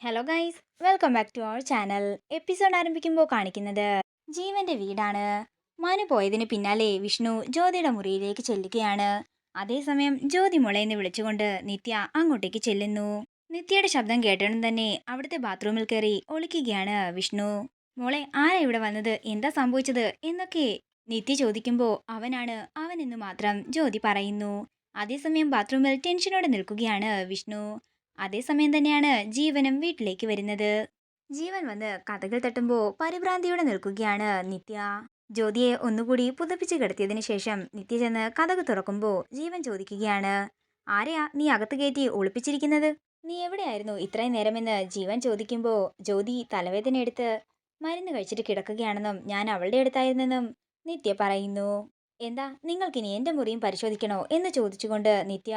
Hello guys, welcome back to our channel. Episode ആരംഭിക്കുമ്പോൾ കാണിക്കുന്നത് ജീവന്റെ വീടാണ്. മനു പോയതിന് പിന്നാലെ വിഷ്ണു ജ്യോതിയുടെ മുറിയിലേക്ക് ചെല്ലുകയാണ്. അതേസമയം ജ്യോതി മുളയെന്ന് വിളിച്ചുകൊണ്ട് നിത്യ അങ്ങോട്ടേക്ക് ചെല്ലുന്നു. നിത്യയുടെ ശബ്ദം കേട്ടതും തന്നെ അവിടുത്തെ ബാത്റൂമിൽ കയറി ഒളിക്കുകയാണ് വിഷ്ണു. മോളെ, ആരാ ഇവിടെ വന്നത്, എന്താ സംഭവിച്ചത് എന്നൊക്കെ നിത്യ ചോദിക്കുമ്പോൾ അവനെന്ന് മാത്രം ജ്യോതി പറയുന്നു. അതേസമയം ബാത്റൂമിൽ ടെൻഷനോടെ നിൽക്കുകയാണ് വിഷ്ണു. അതേസമയം തന്നെയാണ് ജീവനും വീട്ടിലേക്ക് വരുന്നത്. ജീവൻ വന്ന് കഥകൾ തട്ടുമ്പോൾ പരിഭ്രാന്തിയോടെ നിൽക്കുകയാണ് നിത്യ. ജ്യോതിയെ ഒന്നുകൂടി പുതപ്പിച്ച് കിടത്തിയതിനു ശേഷം നിത്യ ചെന്ന് കഥക് തുറക്കുമ്പോൾ ജീവൻ ചോദിക്കുകയാണ്, ആരെയാ നീ അകത്ത് കയറ്റി ഒളിപ്പിച്ചിരിക്കുന്നത്? നീ എവിടെയായിരുന്നു ഇത്രയും നേരമെന്ന് ജീവൻ ചോദിക്കുമ്പോൾ ജ്യോതി തലവേദന എടുത്ത് മരുന്ന് കഴിച്ചിട്ട് കിടക്കുകയാണെന്നും ഞാൻ അവളുടെ അടുത്തായിരുന്നെന്നും നിത്യ പറയുന്നു. എന്താ, നിങ്ങൾക്കിനി എന്റെ മുറിയും പരിശോധിക്കണോ എന്ന് ചോദിച്ചുകൊണ്ട് നിത്യ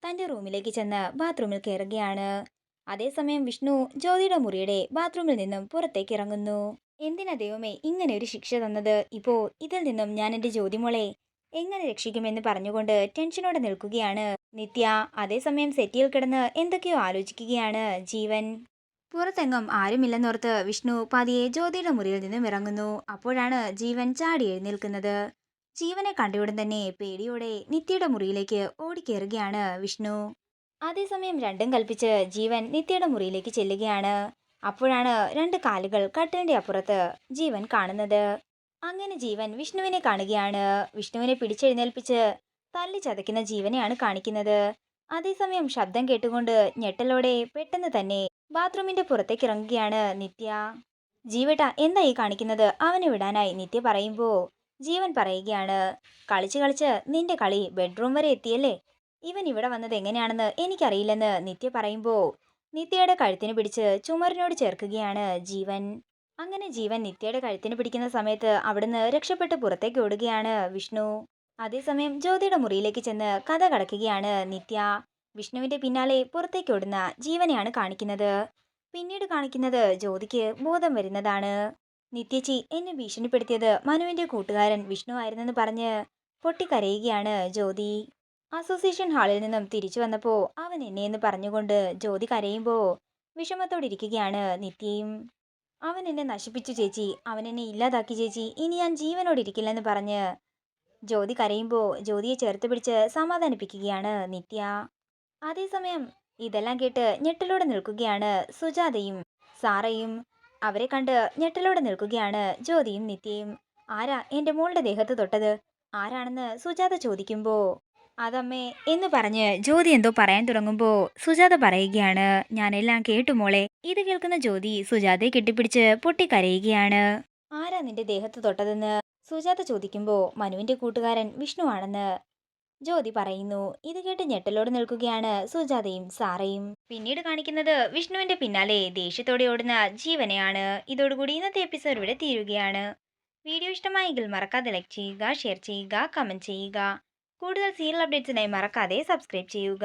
തന്റെ റൂമിലേക്ക് ചെന്ന് ബാത്റൂമിൽ കയറുകയാണ്. അതേസമയം വിഷ്ണു ജ്യോതിയുടെ മുറിയുടെ ബാത്റൂമിൽ നിന്നും പുറത്തേക്ക് ഇറങ്ങുന്നു. എന്തിനാ ദൈവമേ ഇങ്ങനെ ഒരു ശിക്ഷ തന്നത്? ഇപ്പോ ഇതിൽ നിന്നും ഞാൻ എന്റെ ജ്യോതിമോളെ എങ്ങനെ രക്ഷിക്കുമെന്ന് പറഞ്ഞുകൊണ്ട് ടെൻഷനോടെ നിൽക്കുകയാണ് നിത്യ. അതേസമയം സെറ്റിയിൽ കിടന്ന് എന്തൊക്കെയോ ആലോചിക്കുകയാണ് ജീവൻ. പുറത്തെങ്ങും ആരുമില്ലെന്നോർത്ത് വിഷ്ണു പതിയെ ജ്യോതിയുടെ മുറിയിൽ നിന്നും ഇറങ്ങുന്നു. അപ്പോഴാണ് ജീവൻ ചാടി എഴുന്നേൽക്കുന്നത്. ജീവനെ കണ്ടയുടൻ തന്നെ പേടിയോടെ നിത്യയുടെ മുറിയിലേക്ക് ഓടിക്കേറുകയാണ് വിഷ്ണു. അതേസമയം രണ്ടും കൽപ്പിച്ച് ജീവൻ നിത്യയുടെ മുറിയിലേക്ക് ചെല്ലുകയാണ്. അപ്പോഴാണ് രണ്ട് കാലുകൾ കട്ടിലിന്റെ അപ്പുറത്ത് ജീവൻ കാണുന്നത്. അങ്ങനെ ജീവൻ വിഷ്ണുവിനെ കാണുകയാണ്. വിഷ്ണുവിനെ പിടിച്ചെഴുന്നേൽപ്പിച്ച് തല്ലി ചതയ്ക്കുന്ന ജീവനെയാണ് കാണിക്കുന്നത്. അതേസമയം ശബ്ദം കേട്ടുകൊണ്ട് ഞെട്ടലോടെ പെട്ടെന്ന് തന്നെ ബാത്റൂമിന്റെ പുറത്തേക്ക് ഇറങ്ങുകയാണ് നിത്യ. ജീവേട്ട, എന്താ ഈ കാണിക്കുന്നത്? അവനെ വിടാനായി നിത്യ പറയുമ്പോ ജീവൻ പറയുകയാണ്, കളിച്ച് കളിച്ച് നിന്റെ കളി ബെഡ്റൂം വരെ എത്തിയല്ലേ? ഇവൻ ഇവിടെ വന്നത് എങ്ങനെയാണെന്ന് എനിക്കറിയില്ലെന്ന് നിത്യ പറയുമ്പോ നിത്യയുടെ കഴുത്തിന് പിടിച്ച് ചുമരിനോട് ചേർക്കുകയാണ് ജീവൻ. അങ്ങനെ ജീവൻ നിത്യയുടെ കഴുത്തിന് പിടിക്കുന്ന സമയത്ത് അവിടുന്ന് രക്ഷപ്പെട്ട് പുറത്തേക്ക് ഓടുകയാണ് വിഷ്ണു. അതേസമയം ജ്യോതിയുടെ മുറിയിലേക്ക് ചെന്ന് കഥ കടക്കുകയാണ് നിത്യ. വിഷ്ണുവിന്റെ പിന്നാലെ പുറത്തേക്ക് ഓടുന്ന ജീവനെയാണ് കാണിക്കുന്നത്. പിന്നീട് കാണിക്കുന്നത് ജ്യോതിക്ക് ബോധം വരുന്നതാണ്. നിത്യച്ചി എന്നെ ഭീഷണിപ്പെടുത്തിയത് മനുവിന്റെ കൂട്ടുകാരൻ വിഷ്ണു ആയിരുന്നെന്ന് പറഞ്ഞ് പൊട്ടിക്കരയുകയാണ് ജ്യോതി. അസോസിയേഷൻ ഹാളിൽ നിന്നും തിരിച്ചു വന്നപ്പോ അവൻ എന്നെയെന്ന് പറഞ്ഞുകൊണ്ട് ജ്യോതി കരയുമ്പോ വിഷമത്തോടിരിക്കുകയാണ് നിത്യയും. അവൻ എന്നെ നശിപ്പിച്ചു ചേച്ചി, അവൻ എന്നെ ഇല്ലാതാക്കി ചേച്ചി, ഇനി ഞാൻ ജീവനോടിരിക്കില്ലെന്ന് പറഞ്ഞ് ജ്യോതി കരയുമ്പോ ജ്യോതിയെ ചേർത്ത് പിടിച്ച് സമാധാനിപ്പിക്കുകയാണ് നിത്യ. അതേസമയം ഇതെല്ലാം കേട്ട് ഞെട്ടലോടെ നിൽക്കുകയാണ് സുജാതയും സാറയും. അവരെ കണ്ട് ഞെട്ടലോടെ നിൽക്കുകയാണ് ജ്യോതിയും നിത്യയും. ആരാ എന്റെ മോളുടെ ദേഹത്ത് തൊട്ടത്? ആരാണെന്ന് സുജാത ചോദിക്കുമ്പോ അതമ്മേ എന്ന് പറഞ്ഞ് ജ്യോതി എന്തോ പറയാൻ തുടങ്ങുമ്പോ സുജാത പറയുകയാണ്, ഞാനെല്ലാം കേട്ടു മോളെ. ഇത് കേൾക്കുന്ന ജ്യോതി സുജാതയെ കെട്ടിപ്പിടിച്ച് പൊട്ടിക്കരയുകയാണ്. ആരാ നിന്റെ ദേഹത്ത് തൊട്ടതെന്ന് സുജാത ചോദിക്കുമ്പോ മനുവിന്റെ കൂട്ടുകാരൻ വിഷ്ണു ആണെന്ന് ജ്യോതി പറയുന്നു. ഇത് കേട്ട് ഞെട്ടലോട് നിൽക്കുകയാണ് സുജാതയും സാറയും. പിന്നീട് കാണിക്കുന്നത് വിഷ്ണുവിന്റെ പിന്നാലെ ദേഷ്യത്തോടെ ഓടുന്ന ജീവനെയാണ്. ഇതോടുകൂടി ഇന്നത്തെ എപ്പിസോഡ് ഇവിടെ തീരുകയാണ്. വീഡിയോ ഇഷ്ടമായെങ്കിൽ മറക്കാതെ ലൈക്ക് ചെയ്യുക, ഷെയർ ചെയ്യുക, കമന്റ് ചെയ്യുക. കൂടുതൽ സീരിയൽ അപ്ഡേറ്റ്സിനായി മറക്കാതെ സബ്സ്ക്രൈബ് ചെയ്യുക.